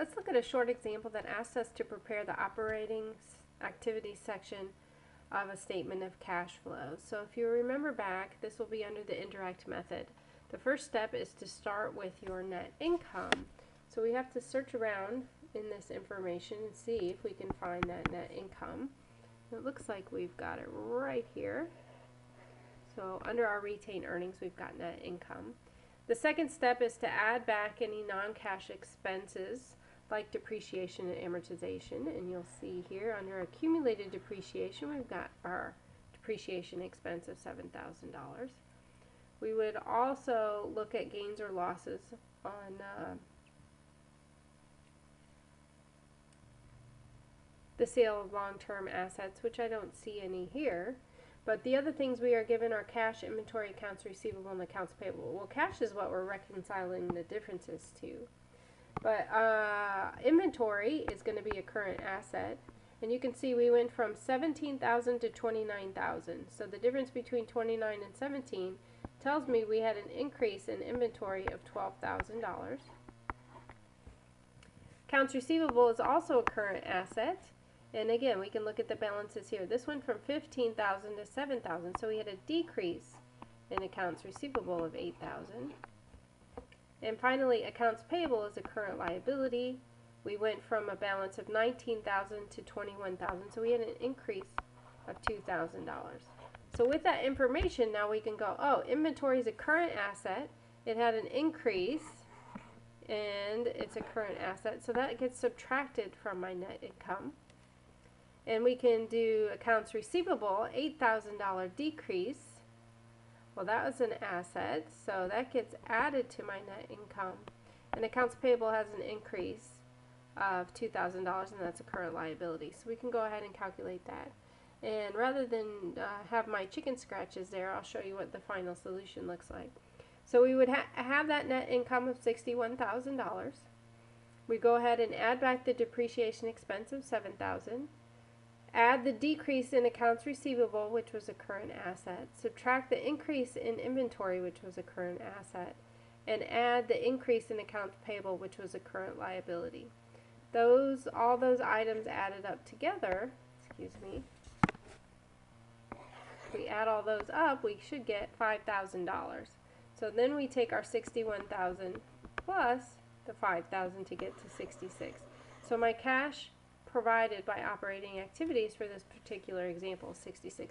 Let's look at a short example that asks us to prepare the operating activities section of a statement of cash flow. So if you remember back, this will be under the indirect method. The first step is to start with your net income. So we have to search around in this information and see if we can find that net income. It looks like we've got it right here. So under our retained earnings, we've got net income. The second step is to add back any non-cash expenses like depreciation and amortization, and you'll see here under accumulated depreciation we've got our depreciation expense of $7,000. We would also look at gains or losses on the sale of long-term assets, which I don't see any here. But the other things we are given are cash, inventory, accounts receivable, and accounts payable. Well, cash is what we're reconciling the differences to. But inventory is going to be a current asset. And you can see we went from 17,000 to 29,000. So the difference between 29 and 17 tells me we had an increase in inventory of $12,000. Accounts receivable is also a current asset. And again, we can look at the balances here. This went from 15,000 to 7,000, so we had a decrease in accounts receivable of 8,000. And finally, accounts payable is a current liability. We went from a balance of 19,000 to 21,000, so we had an increase of $2,000. So with that information, now we can go, oh, inventory is a current asset. It had an increase, and it's a current asset, so that gets subtracted from my net income. And we can do accounts receivable, $8,000 decrease. Well, that was an asset, so that gets added to my net income. And accounts payable has an increase of $2,000, and that's a current liability. So we can go ahead and calculate that. And rather than have my chicken scratches there, I'll show you what the final solution looks like. So we would have that net income of $61,000. We go ahead and add back the depreciation expense of $7,000. Add the decrease in accounts receivable, which was a current asset. Subtract the increase in inventory, which was a current asset. And add the increase in accounts payable, which was a current liability. All those items added up together, if we add all those up, we should get $5,000. So then we take our $61,000 plus the $5,000 to get to $66,000. So my cash provided by operating activities for this particular example is $66,000.